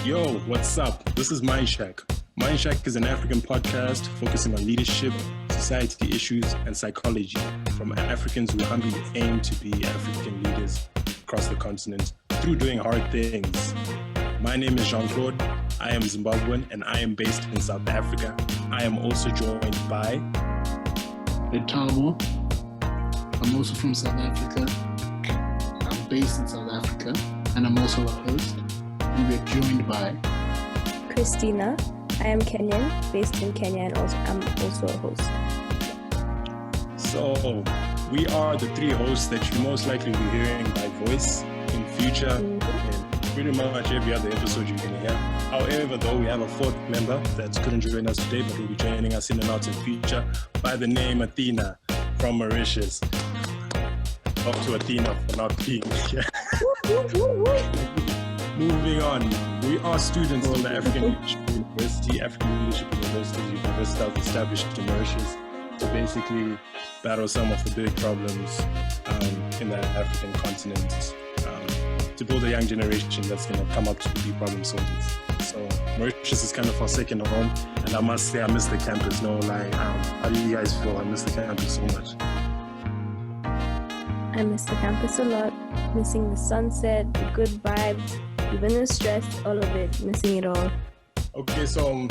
Yo, what's up? This is Mindshack. Mindshack is an African podcast focusing on leadership, society issues, and psychology from Africans who humbly aim to be African leaders across the continent through doing hard things. My name is Jean-Claude. I am Zimbabwean and I am based in South Africa. I am also joined by Lethabo. I'm also from South Africa. I'm based in South Africa and I'm also a host. And we're joined by Christina. I am Kenyan, based in Kenya, and I'm also a host. So we are the three hosts that you most likely will be hearing by voice in future, and pretty much every other episode you're gonna hear. However, though, we have a fourth member that couldn't join us today, but will be joining us in and out in future by the name Athena from Mauritius. Off to Athena for not being here. Moving on, we are students from the African Leadership University. African Leadership University is a university that was established in Mauritius to basically battle some of the big problems in the African continent, to build a young generation that's going to come up to be problem solvers. So Mauritius is kind of our second home, and I must say I miss the campus, no lie. How do you guys feel? I miss the campus so much. I miss the campus a lot, missing the sunset, the good vibes, even the stress, all of it, missing it all. Okay, so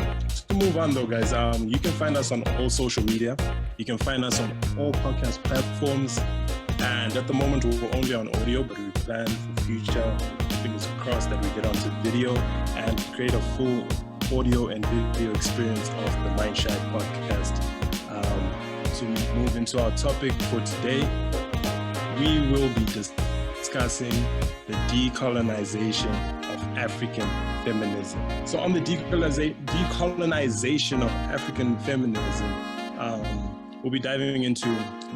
to move on though, guys, you can find us on all social media. You can find us on all podcast platforms. And at the moment, we're only on audio, but we plan for future, fingers crossed, that we get onto video and create a full audio and video experience of the Mindshack podcast. To move into our topic for today, we will be discussing the decolonization of African feminism. So on the decolonization of African feminism, we'll be diving into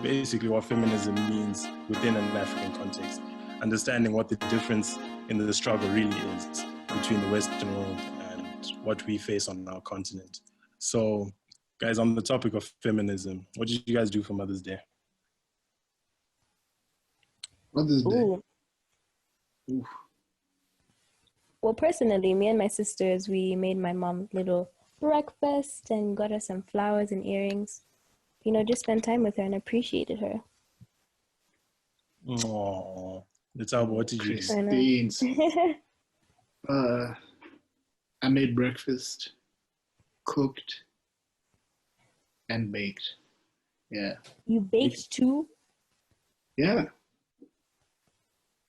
basically what feminism means within an African context, understanding what the difference in the struggle really is between the Western world and what we face on our continent. So, guys, on the topic of feminism, what did you guys do for Mother's Day? Mother's Day. Ooh. Ooh. Well, personally, me and my sisters, we made my mom little breakfast and got her some flowers and earrings. You know, just spend time with her and appreciated her. Oh, Lethabo, what did you do? Christine's. I made breakfast, cooked, and baked. Yeah. You baked too? Yeah.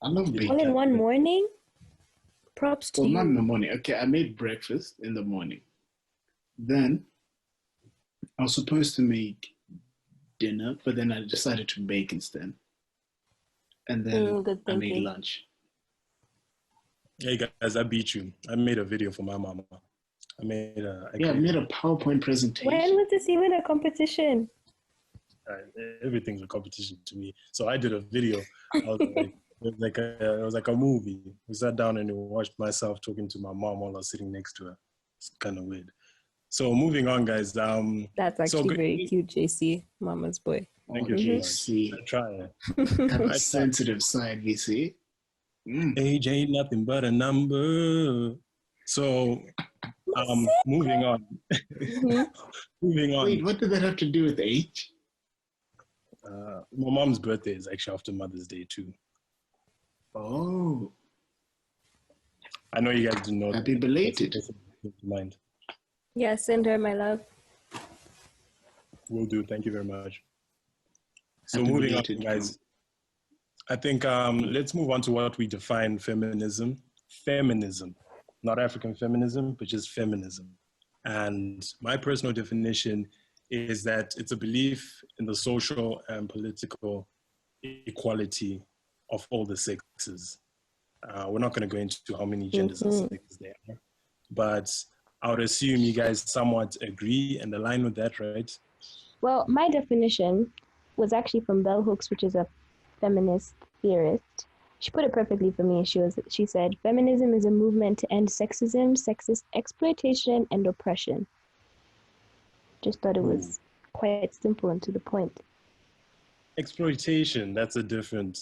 I love baking. All in one morning? Props to Well, you. not in the morning. Okay, I made breakfast in the morning. Then I was supposed to make dinner, but then I decided to bake instead. And then I made lunch. Hey guys, I beat you. I made a video for my mama. I made a PowerPoint presentation. When was this even a competition? Everything's a competition to me. So I did a video. I was like, it was like a movie. We sat down and we watched myself talking to my mom while I was sitting next to her. It's kind of weird. So moving on, guys. That's actually very cute, JC, Mama's boy. Thank you, JC. I try. Have a sensitive side, VC. Age ain't nothing but a number. So, moving on. Moving on. Wait, what did that have to do with age? My mom's birthday is actually after Mother's Day too. Oh. I know you guys didn't know. Happy belated. Mind. Yeah, send her my love. Will do. Thank you very much. So Happy moving on, belated, guys. I think let's move on to what we define feminism. Feminism, not African feminism, but just feminism. And my personal definition is that it's a belief in the social and political equality of all the sexes. We're not going to go into how many genders and sexes there are, but I would assume you guys somewhat agree and align with that, right? Well, my definition was actually from Bell Hooks, which is a feminist theorist. She put it perfectly for me. She said, feminism is a movement to end sexism, sexist exploitation, and oppression. Just thought it was quite simple and to the point. Exploitation, that's a different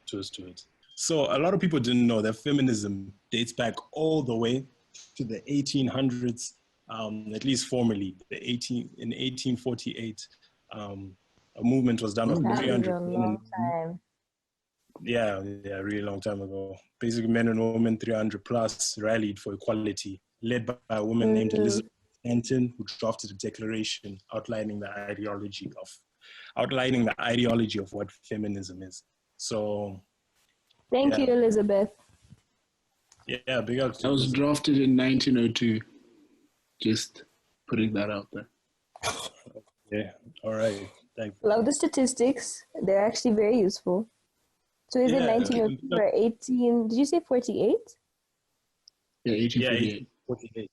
twist to it. So a lot of people didn't know that feminism dates back all the way to the 1800s, at least formally. In 1848, a movement was done of That is 300 a men long and time. yeah, really long time ago. Basically, men and women, 300 plus, rallied for equality, led by a woman named Elizabeth Stanton, who drafted a declaration outlining the ideology of what feminism is. So, Thank you, Elizabeth. Yeah, big up to I was Elizabeth. drafted in 1902. Just putting that out there. Yeah, all right. Thanks. Love the statistics. They're actually very useful. So is it 1902 or 18? Did you say 48? Yeah, 1848. 1848.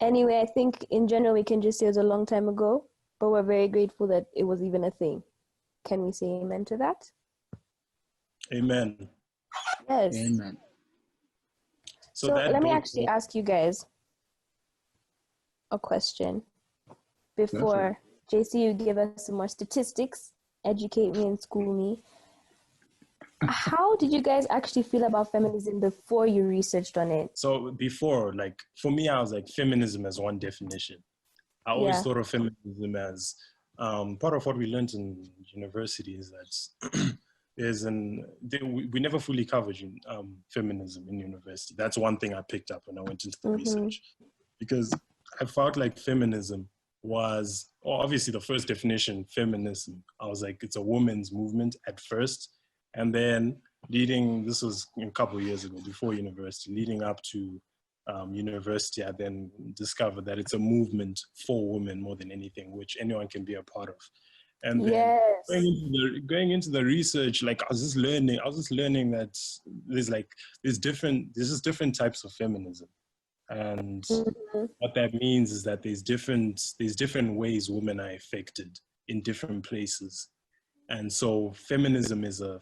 Anyway, I think in general we can just say it was a long time ago, but we're very grateful that it was even a thing. Can we say amen to that? Amen. Yes. Amen. So let me actually ask you guys a question before JC, you give us some more statistics, educate me and school me. How did you guys actually feel about feminism before you researched on it? So before, like, for me, I was like, feminism as one definition. I always thought of feminism as part of what we learned in university is that we never fully covered feminism in university. That's one thing I picked up when I went into the research, because I felt like feminism was, obviously the first definition, feminism, I was like, it's a woman's movement at first. And then this was a couple of years ago, before university, leading up to university, I then discovered that it's a movement for women more than anything, which anyone can be a part of. And then going into the research, like I was just learning that there's different types of feminism. And what that means is that there's different ways women are affected in different places. And so feminism is a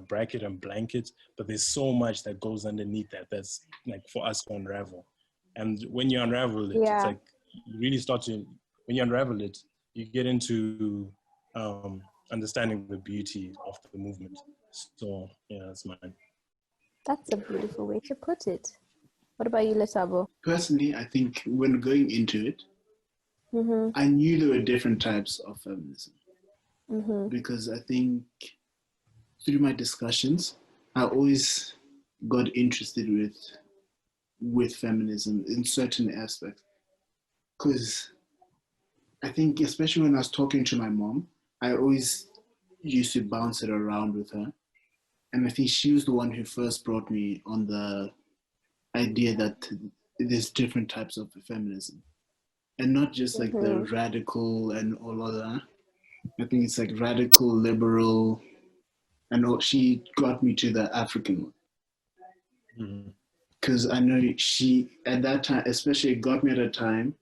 bracket and blanket, but there's so much that goes underneath that's like for us to unravel. And when you unravel it, it's like you really when you unravel it, you get into understanding the beauty of the movement. So yeah, that's mine. That's a beautiful way to put it. What about you, Lethabo? Personally, I think when going into it, I knew there were different types of feminism. Because I think through my discussions, I always got interested with feminism in certain aspects. Because I think, especially when I was talking to my mom, I always used to bounce it around with her. And I think she was the one who first brought me on the idea that there's different types of feminism. And not just like the radical and all of that. I think it's like radical, liberal, and she got me to the African one. Because I know she, at that time, especially got me at a time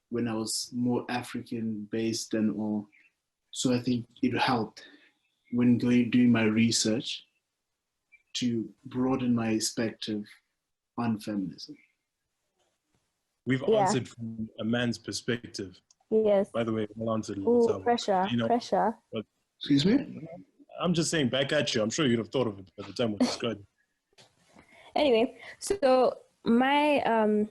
when I was more African based and all. So I think it helped when doing my research to broaden my perspective on feminism. We've answered from a man's perspective. Yes. By the way, well answered. Ooh, pressure. But, excuse me? I'm just saying, back at you. I'm sure you'd have thought of it by the time we described it. Anyway, so my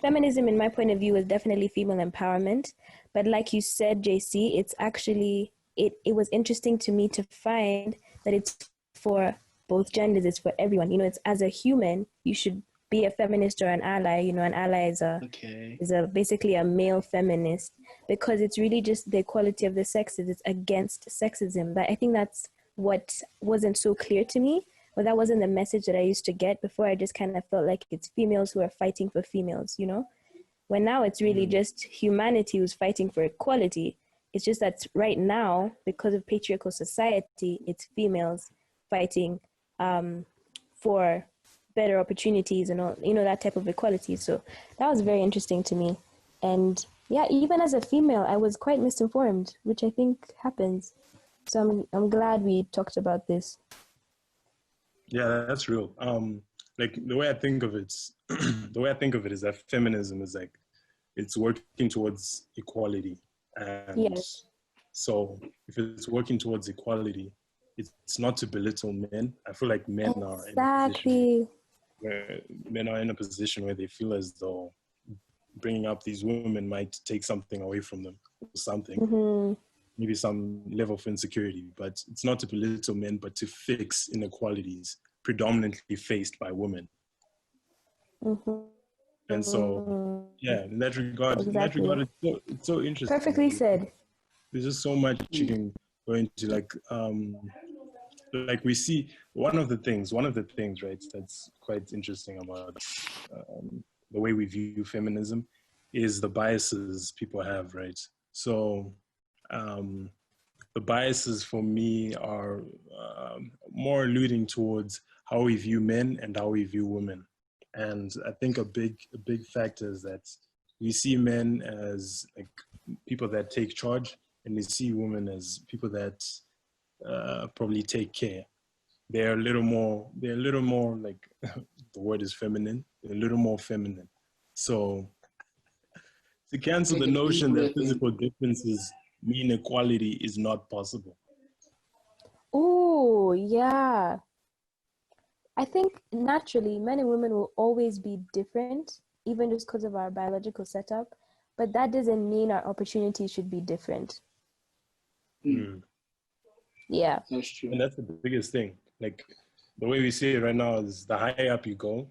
feminism, in my point of view, is definitely female empowerment. But like you said, JC, it's actually, it was interesting to me to find that it's for both genders, it's for everyone. You know, it's as a human, you should be a feminist or an ally. You know, an ally is basically a male feminist, because it's really just the equality of the sexes. It's against sexism. But I think that's what wasn't so clear to me. Well, that wasn't the message that I used to get before. I just kind of felt like it's females who are fighting for females, you know? When now it's really just humanity who's fighting for equality. It's just that right now, because of patriarchal society, it's females fighting for better opportunities and all, you know, that type of equality. So that was very interesting to me. And yeah, even as a female, I was quite misinformed, which I think happens. So I'm glad we talked about this. Yeah, that's real. Like the way I think of it is that feminism is like, it's working towards equality. And so if it's working towards equality, it's not to belittle men. I feel like men are in a position Exactly. where men are in a position where they feel as though bringing up these women might take something away from them, or something, Mm-hmm. maybe some level of insecurity. But it's not to belittle men, but to fix inequalities predominantly faced by women. Mm-hmm. And so, yeah, in that regard, Exactly. it's so interesting. Perfectly said. There's just so much you can go into, like we see one of the things, right, that's quite interesting about the way we view feminism is the biases people have, right? So the biases for me are more alluding towards how we view men and how we view women. And I think a big factor is that we see men as like people that take charge, and we see women as people that probably take care. They're a little more like the word is feminine. They're a little more feminine. So to cancel Take the a deep notion that breath in. physical differences mean equality is not possible. Oh, yeah. I think naturally men and women will always be different, even just because of our biological setup. But that doesn't mean our opportunities should be different. Mm. Yeah. That's true. And that's the biggest thing. Like the way we see it right now is the higher up you go,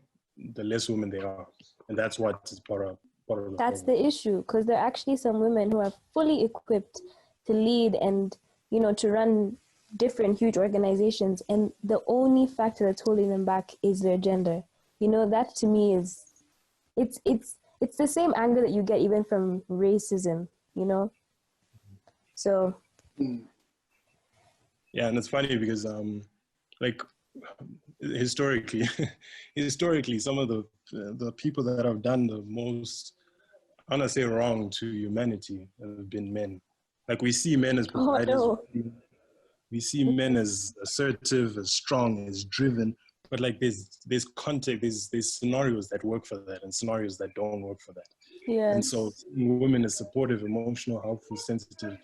the less women there are. And that's what is part of the That's problem. the issue, because there are actually some women who are fully equipped to lead and, you know, to run different huge organizations, and the only factor that's holding them back is their gender. You know, that to me is it's the same anger that you get even from racism, you know. So Yeah, and it's funny because like historically some of the people that have done the most, I want to say, wrong to humanity have been men. Like we see men as providers. no. We see men as assertive, as strong, as driven, but like there's context, there's scenarios that work for that and scenarios that don't work for that. Yes. And so women as supportive, emotional, helpful, sensitive,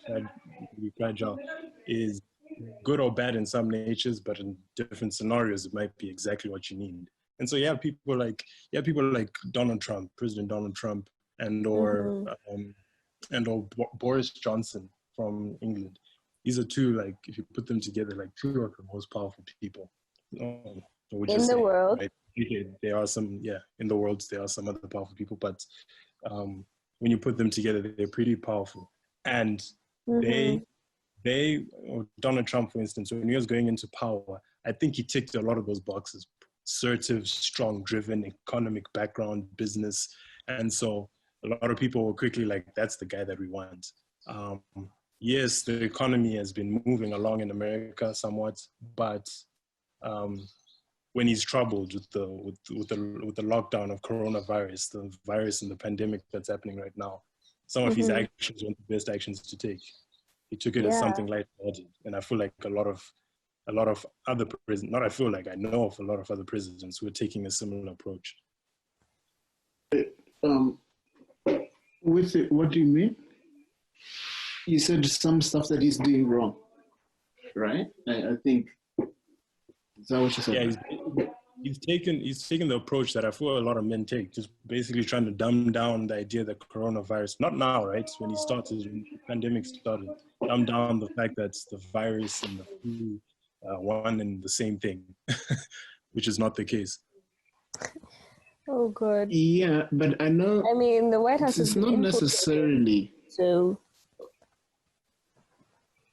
fragile is good or bad in some natures, but in different scenarios, it might be exactly what you need. And so people like Donald Trump, President Donald Trump, and or Boris Johnson from England. These are two, like, if you put them together, like two of the most powerful people in the world. Right? There are some, in the world, there are some other powerful people, but when you put them together, they're pretty powerful. And or Donald Trump, for instance, when he was going into power, I think he ticked a lot of those boxes: assertive, strong, driven, economic background, business. And so a lot of people were quickly like, that's the guy that we want. Yes, the economy has been moving along in America somewhat, but when he's troubled with the lockdown of coronavirus, the virus and the pandemic that's happening right now, some of his actions weren't the best actions to take. He took it as something lighthearted, and I feel like a lot of other presidents, not I feel like, I know of a lot of other presidents who are taking a similar approach. With it, what do you mean? You said some stuff that he's doing wrong, right? I think, is that what you said? Yeah, he's taken the approach that I feel a lot of men take, just basically trying to dumb down the idea that coronavirus, not now, right? When the pandemic started, dumb down the fact that the virus and the flu one and the same thing, which is not the case. Oh God. Yeah, but I know. I mean, the White House it's is not necessarily. So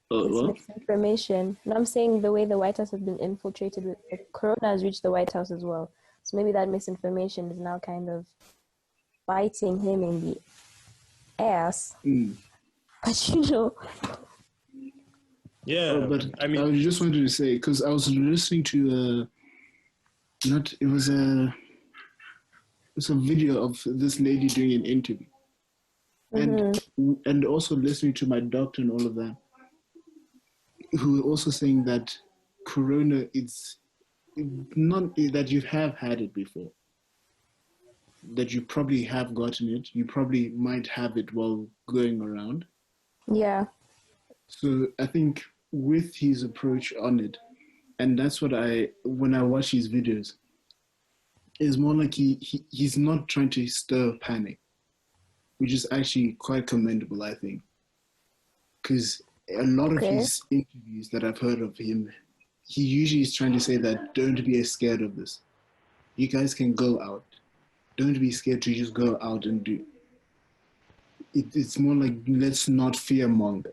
it's Well, misinformation. And I'm saying the way the White House has been infiltrated with the corona has reached the White House as well. So maybe that misinformation is now kind of biting him in the ass. But you know. Yeah, but I mean, I just wanted to say, because I was listening to it was a video of this lady doing an interview, and also listening to my doctor and all of that, who were also saying that corona is not that you have had it before, that you probably have gotten it, you probably might have it while going around. Yeah. So I think with his approach on it, and that's what when I watch his videos, it's more like he's not trying to stir panic, which is actually quite commendable, I think. Because a lot of his interviews that I've heard of him, he usually is trying to say that don't be scared of this. You guys can go out. Don't be scared to just go out and do. It's more like let's not fearmonger,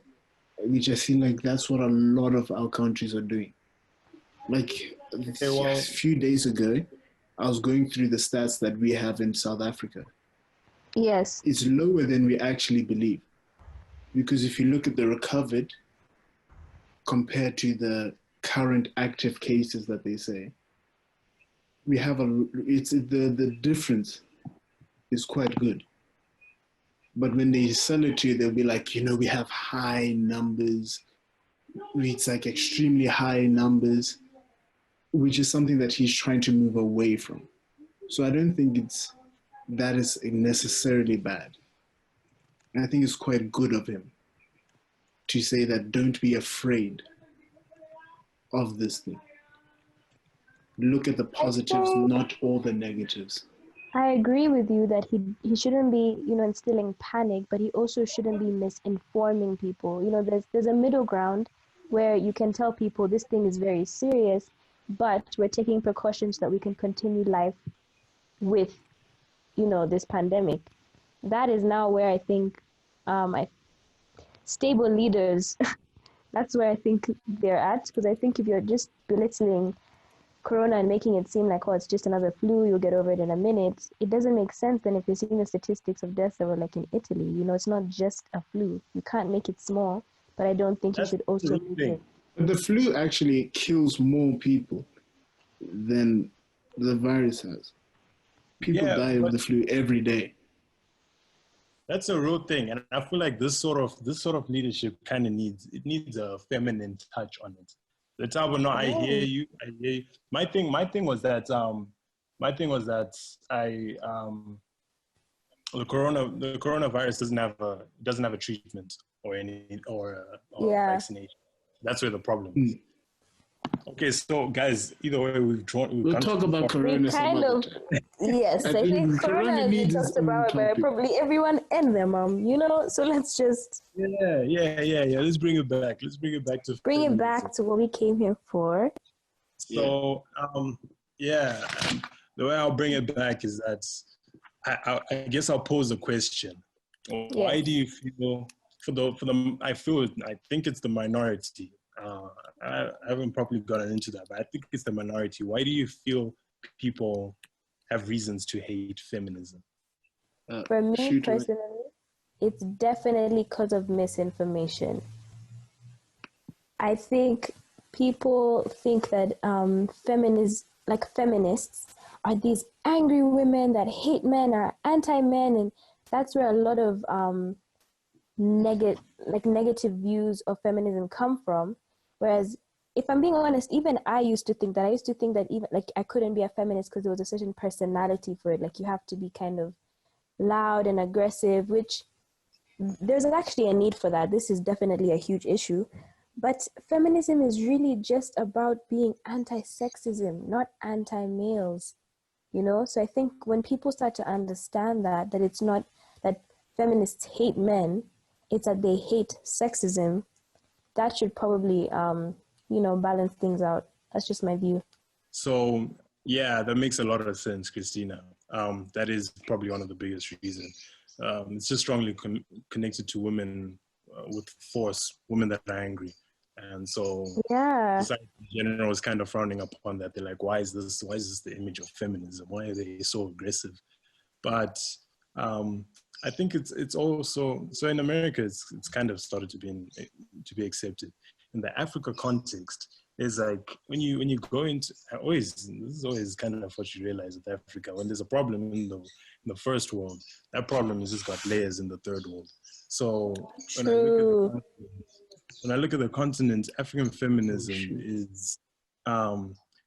which I feel like that's what a lot of our countries are doing. Like a few days ago, I was going through the stats that we have in South Africa. Yes. It's lower than we actually believe. Because if you look at the recovered compared to the current active cases that they say, we have the difference is quite good. But when they sell it to you, they'll be like, we have high numbers. It's like extremely high numbers, which is something that he's trying to move away from. So I don't think that is necessarily bad. And I think it's quite good of him to say that don't be afraid of this thing. Look at the positives, not all the negatives. I agree with you that he shouldn't be, instilling panic, but he also shouldn't be misinforming people. There's a middle ground where you can tell people this thing is very serious, but we're taking precautions that we can continue life with, this pandemic. That is now where I think stable leaders, that's where I think they're at, because I think if you're just belittling Corona and making it seem like, it's just another flu, you'll get over it in a minute, it doesn't make sense then if you're seeing the statistics of deaths that were like in Italy. It's not just a flu. You can't make it small, but I don't think you should also make it. But the flu actually kills more people than the virus has. People die of the flu every day. That's a real thing, and I feel like this sort of leadership kind of needs a feminine touch on it. Lethabo, no, I hear you. My thing was that the coronavirus doesn't have a treatment or vaccination. That's where the problem is. Okay, so guys, either way, we'll talk about Corona some other time. Yes, I think Corona needs talked about by probably everyone and their mom, so let's just... Yeah. Let's bring it back. Bring it back to what we came here for. So, the way I'll bring it back is that I guess I'll pose a question. Why do you feel, I think it's the minority. I haven't probably gotten into that, but I think it's the minority. Why do you feel people have reasons to hate feminism? For me personally, it's definitely because of misinformation. I think people think that feminists are these angry women that hate men, are anti-men, and that's where a lot of negative views of feminism come from. Whereas, if I'm being honest, even I used to think that even I couldn't be a feminist because there was a certain personality for it. Like you have to be kind of loud and aggressive, which there's actually a need for that. This is definitely a huge issue. But feminism is really just about being anti-sexism, not anti-males, So I think when people start to understand that it's not that feminists hate men, it's that they hate sexism, that should probably, balance things out. That's just my view. So, yeah, that makes a lot of sense, Christina. That is probably one of the biggest reasons. It's just strongly connected to women with force, women that are angry. And so society in general is kind of frowning upon that. They're like, why is this the image of feminism? Why are they so aggressive? But I think it's also, so in America, it's kind of started to be accepted. In the Africa context, is like when you go into this is always kind of what you realize with Africa. When there's a problem in the first world, that problem has just got layers in the third world. So when I look at the continent, African feminism is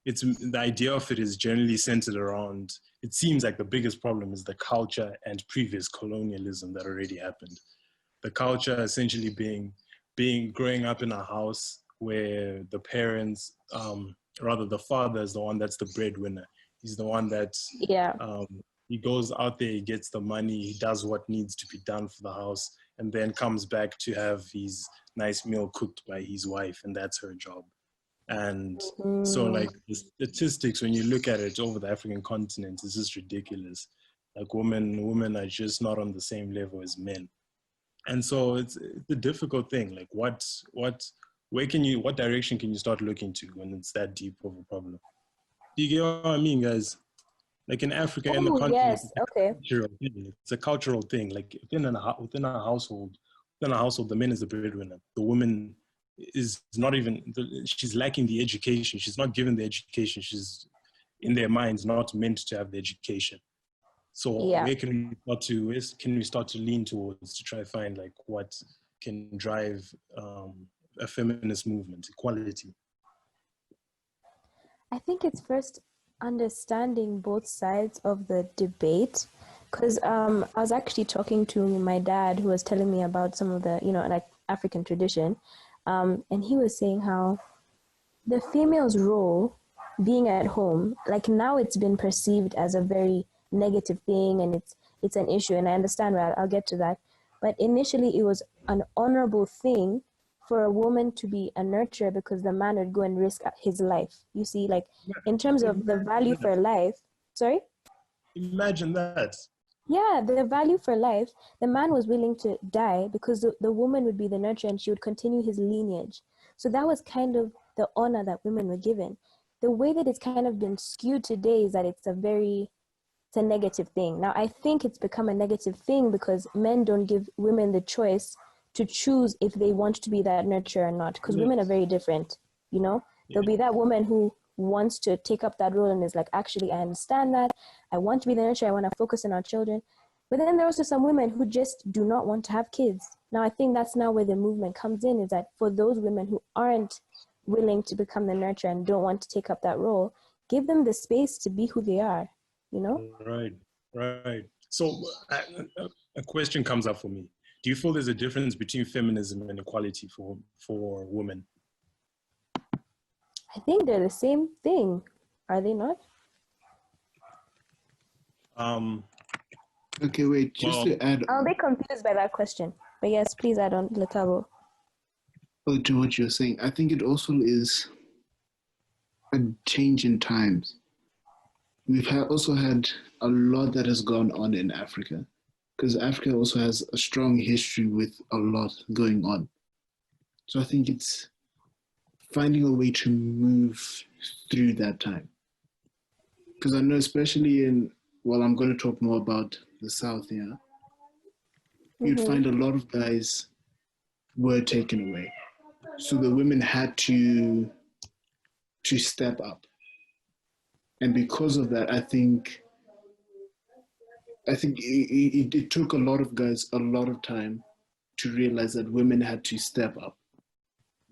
it's the idea of it is generally centered around, it seems like the biggest problem is the culture and previous colonialism that already happened. The culture essentially being growing up in a house where the parents, rather the father is the one that's the breadwinner. He's the one that Yeah. he goes out there, he gets the money, he does what needs to be done for the house, and then comes back to have his nice meal cooked by his wife, and that's her job. And so, like, the statistics, when you look at it over the African continent, is just ridiculous. Like, women are just not on the same level as men. And so it's a difficult thing. Like, what direction can you start looking to when it's that deep of a problem? Do you get what I mean, guys? Like in Africa, in the continent, yes, okay. It's a cultural thing. Like within a household, the man is the breadwinner. The woman is not even. She's lacking the education. She's not given the education. She's in their minds not meant to have the education. So where can we start to lean towards to try to find like what can drive a feminist movement, equality? I think it's first understanding both sides of the debate, because I was actually talking to my dad, who was telling me about some of the, like African tradition, and he was saying how the female's role being at home, like now it's been perceived as a very negative thing, and it's an issue, and I understand, right? I'll get to that. But initially it was an honorable thing for a woman to be a nurturer, because the man would go and risk his life. You see, like in terms of the value for life. Sorry? Imagine that. Yeah, the value for life, the man was willing to die because the woman would be the nurturer and she would continue his lineage. So that was kind of the honor that women were given. The way that it's kind of been skewed today is that it's a negative thing. Now, I think it's become a negative thing because men don't give women the choice to choose if they want to be that nurturer or not, because women are very different, There'll be that woman who wants to take up that role and is like, actually, I understand that. I want to be the nurturer. I want to focus on our children. But then there are also some women who just do not want to have kids. Now, I think that's now where the movement comes in, is that for those women who aren't willing to become the nurturer and don't want to take up that role, give them the space to be who they are, Right. So a question comes up for me. Do you feel there's a difference between feminism and equality for women? I think they're the same thing. Are they not? Okay, wait, just to add I'll be confused by that question. But yes, please add on, Lethabo. To what you're saying. I think it also is a change in times. We've also had a lot that has gone on in Africa, because Africa also has a strong history with a lot going on. So I think it's finding a way to move through that time. Because I know, especially I'm going to talk more about the South here, you'd find a lot of guys were taken away. So the women had to step up. And because of that, I think it took a lot of guys a lot of time to realize that women had to step up,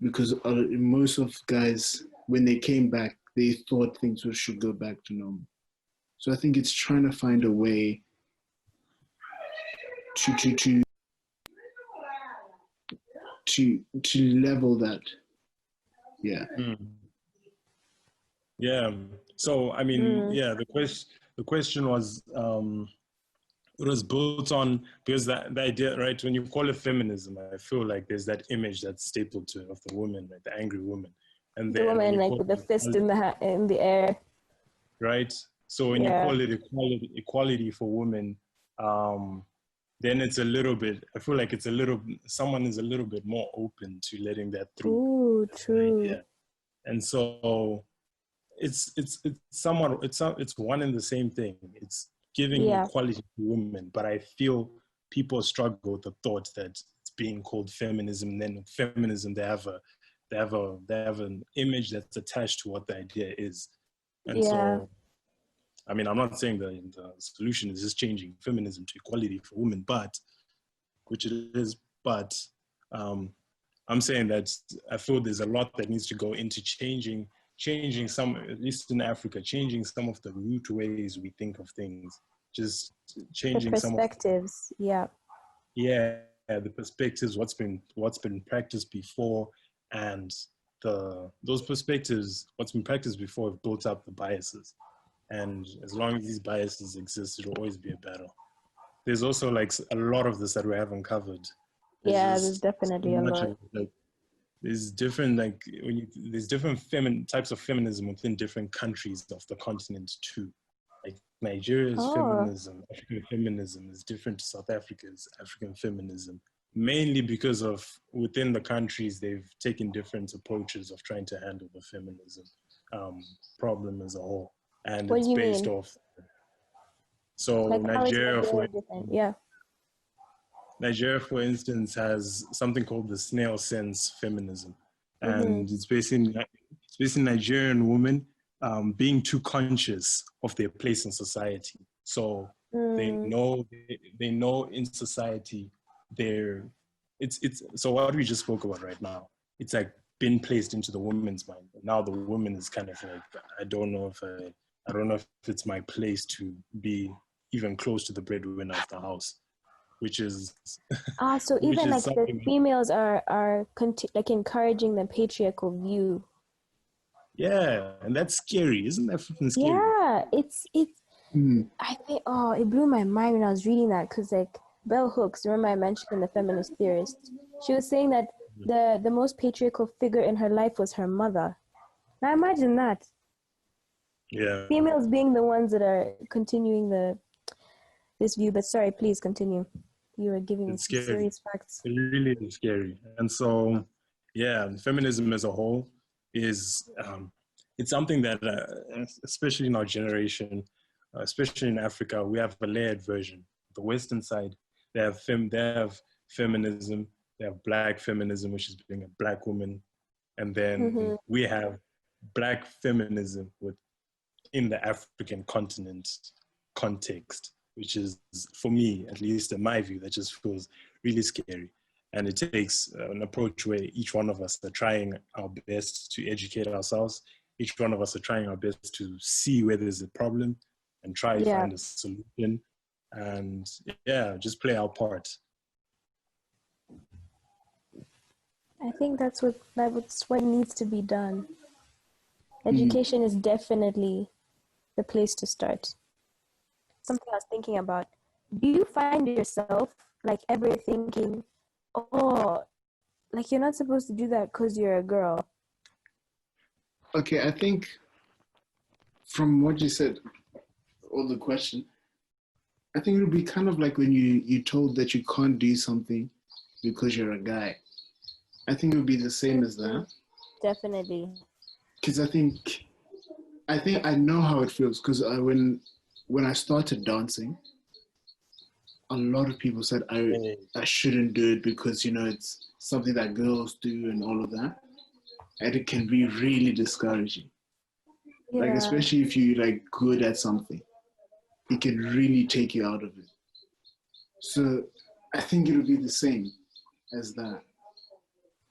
because most of guys, when they came back, they thought things should go back to normal. So I think it's trying to find a way to level that. Yeah. Yeah. So I mean, the question was it was built on, because the idea, right, when you call it feminism, I feel like there's that image that's stapled to it of the woman, like the angry woman, and the woman like with the fist in the air, right? So when you call it equality for women, then it's a little bit, I feel like someone is a little bit more open to letting that through. Ooh, true. Yeah. And so it's one and the same thing. It's giving equality to women, but I feel people struggle with the thought that it's being called feminism. And then feminism, they have an image that's attached to what the idea is. And so, I mean, I'm not saying the solution is just changing feminism to equality for women, which it is, but I'm saying that I feel there's a lot that needs to go into changing some, at least in Africa, changing some of the root ways we think of things, just changing the perspectives. The perspectives, what's been practiced before, and those perspectives, what's been practiced before, have built up the biases. And as long as these biases exist, it'll always be a battle. There's also like a lot of this that we haven't covered. There's definitely a lot. There's different there's different types of feminism within different countries of the continent too. Like Nigeria's feminism, African feminism is different to South Africa's African feminism, mainly because of within the countries they've taken different approaches of trying to handle the feminism problem as a whole, and What it's do you based mean? off. So Like Nigeria, Nigeria, for instance, has something called the snail sense feminism, and it's basically Nigerian women being too conscious of their place in society. So they know in society it's so what we just spoke about right now. It's like been placed into the woman's mind. Now the woman is kind of like, I don't know if it's my place to be even close to the breadwinner of the house. Which is so even like the females are like encouraging the patriarchal view. Yeah, and that's scary, isn't that freaking scary? Yeah, it's I think it blew my mind when I was reading that, because like Bell Hooks, remember I mentioned the feminist theorist, she was saying that the most patriarchal figure in her life was her mother. Now imagine that. Yeah, females being the ones that are continuing this view. But sorry, please continue. You were giving me some serious facts. It really is scary. And so, yeah, feminism as a whole is, it's something that, especially in our generation, especially in Africa, we have a layered version. The Western side, they have feminism, they have Black feminism, which is being a Black woman. And then we have Black feminism in the African continent context, which is, for me, at least in my view, that just feels really scary. And it takes an approach where each one of us are trying our best to educate ourselves. Each one of us are trying our best to see where there's a problem and try to find a solution. And just play our part. I think that's what needs to be done. Education is definitely the place to start. Something I was thinking about. Do you find yourself like ever thinking, like you're not supposed to do that because you're a girl? Okay, I think from what you said, or the question, I think it would be kind of like when you told that you can't do something because you're a guy. I think it would be the same as that. Definitely. Because I think I know how it feels, because when I started dancing, a lot of people said I shouldn't do it because, it's something that girls do and all of that. And it can be really discouraging. Yeah. Like, especially if you're like good at something, it can really take you out of it. So I think it would be the same as that.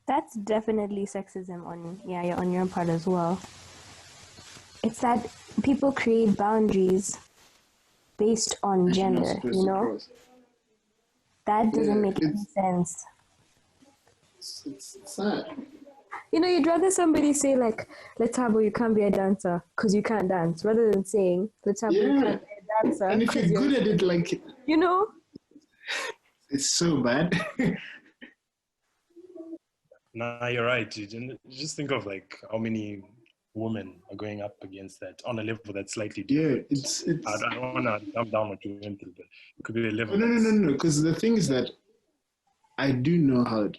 That's definitely sexism on your part as well. It's that people create boundaries based on gender, That doesn't make any sense. It's sad. You'd rather somebody say like, Lethabo, you can't be a dancer because you can't dance, rather than saying, Lethabo, you can't be a dancer. And if you're good at it, like... It's so bad. Nah, you're right, dude. Just think of like how many women are going up against that on a level that's slightly different. Yeah, it's... I don't want to jump down what you went through, but it could be a level. No, because the thing is that I do know how,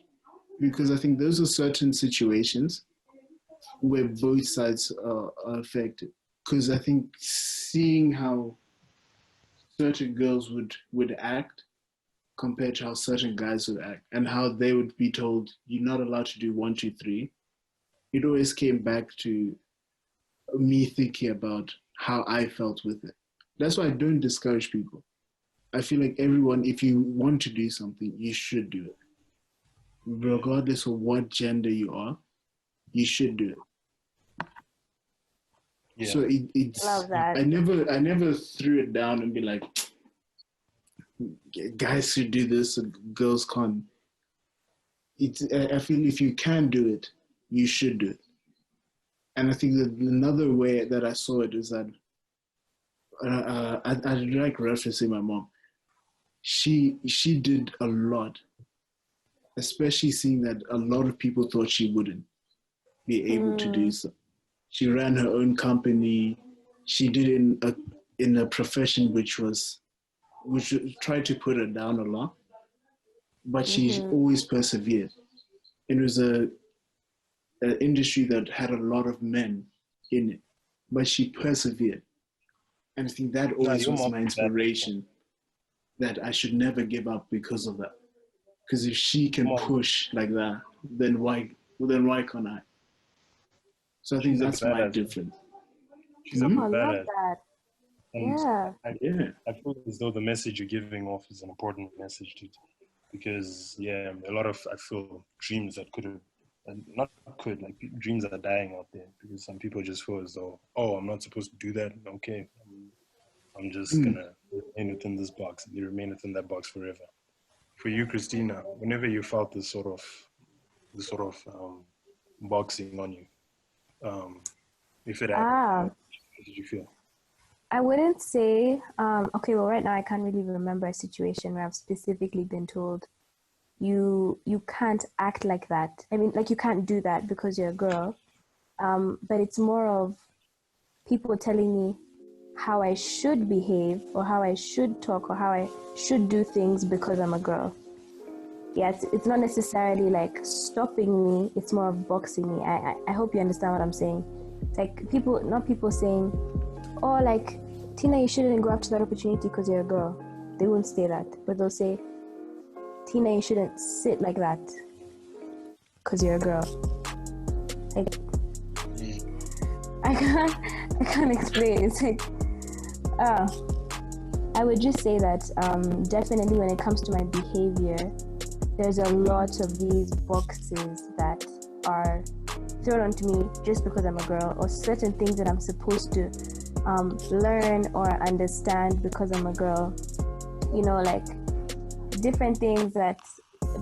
because I think those are certain situations where both sides are affected. Because I think seeing how certain girls would act compared to how certain guys would act, and how they would be told, you're not allowed to do 1, 2, 3, it always came back to me thinking about how I felt with it. That's why I don't discourage people. I feel like everyone, if you want to do something, you should do it. Regardless of what gender you are, you should do it. Yeah. So it's... Love that. I never threw it down and be like, guys should do this and girls can't. I feel if you can do it, you should do it. And I think that another way that I saw it is that I like referencing my mom. She did a lot, especially seeing that a lot of people thought she wouldn't be able to do so. She ran her own company. She did it in a profession which tried to put her down a lot, but she always persevered. It was an industry that had a lot of men in it, but she persevered. And I think that always was my inspiration, that I should never give up because of that. Because if she can push like that, then why can't I? So I think that's my difference. She's a I love badass. that. And Yeah. I feel as though the message you're giving off is an important message because a lot of, I feel, dreams that dreams are dying out there because some people just feel as though, oh, I'm not supposed to do that. Okay, I'm just gonna remain within this box. You remain within that box forever. For you, Christina, whenever you felt this sort of boxing on you, if it happened, how did you feel? I wouldn't say, okay, well, right now I can't really remember a situation where I've specifically been told, you can't act like that. I mean, like, you can't do that because you're a girl. But it's more of people telling me how I should behave or how I should talk or how I should do things because I'm a girl. Yeah, it's not necessarily like stopping me, it's more of boxing me. I hope you understand what I'm saying. It's like not people saying, oh, like, Tina, you shouldn't go after that opportunity because you're a girl. They won't say that, but they'll say, Tina, you shouldn't sit like that because you're a girl. Like, I can't explain. It's like, I would just say that definitely when it comes to my behavior, there's a lot of these boxes that are thrown onto me just because I'm a girl, or certain things that I'm supposed to learn or understand because I'm a girl. You know, like different things that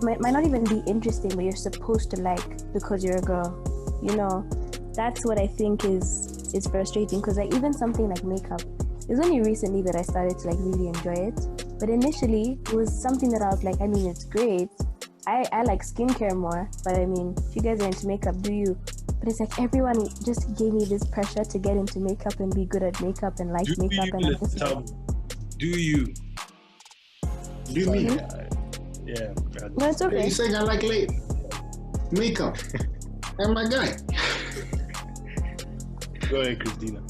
might not even be interesting, but you're supposed to like because you're a girl. You know, that's what I think is frustrating, because like even something like makeup, it's only recently that I started to like really enjoy it. But initially, it was something that I was like, I mean, it's great. I like skincare more, but I mean, if you guys are into makeup, do you? But it's like everyone just gave me this pressure to get into makeup and be good at makeup and like makeup. And I'm just like, do you? Do you mean? Yeah. No, it's okay. You saying I like makeup? I'm my guy. Go ahead, Christina.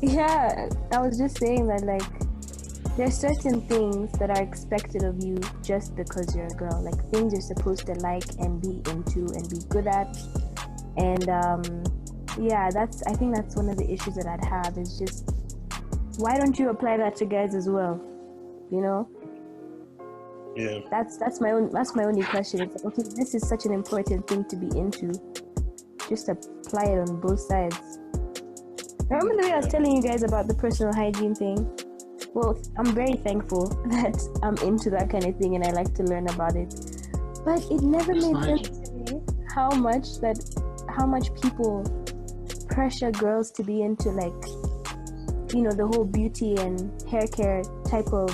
Yeah, I was just saying that like there's certain things that are expected of you just because you're a girl, like things you're supposed to like and be into and be good at. And I think that's one of the issues that I'd have, is just, why don't you apply that to guys as well? You know? Yeah. That's my only question. It's like, okay, this is such an important thing to be into. Just apply it on both sides. Remember the way I was telling you guys about the personal hygiene thing? Well, I'm very thankful that I'm into that kind of thing and I like to learn about it. But it never made sense to me how much people pressure girls to be into, like, you know, the whole beauty and hair care type of,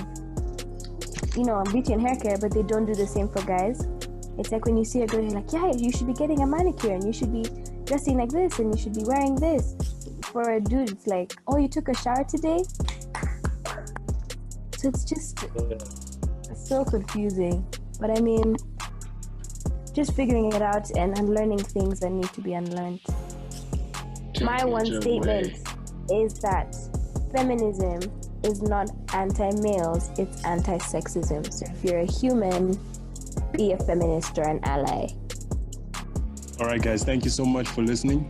you know, beauty and hair care, but they don't do the same for guys. It's like when you see a girl, you're like, yeah, you should be getting a manicure and you should be dressing like this and you should be wearing this. For a dude, it's like, oh, you took a shower today? So it's just so confusing. But I mean, just figuring it out and unlearning things that need to be unlearned. My one statement is that feminism is not anti-males, it's anti-sexism. So if you're a human, be a feminist or an ally. All right, guys, thank you so much for listening.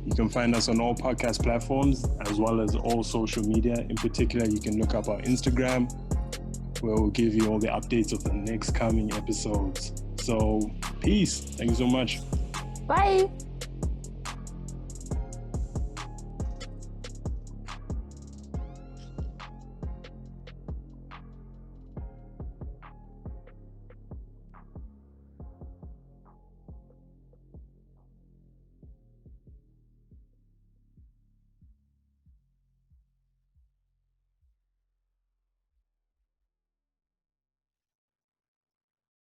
You can find us on all podcast platforms as well as all social media. In particular, you can look up our Instagram, where we'll give you all the updates of the next coming episodes. So, peace. Thank you so much. Bye.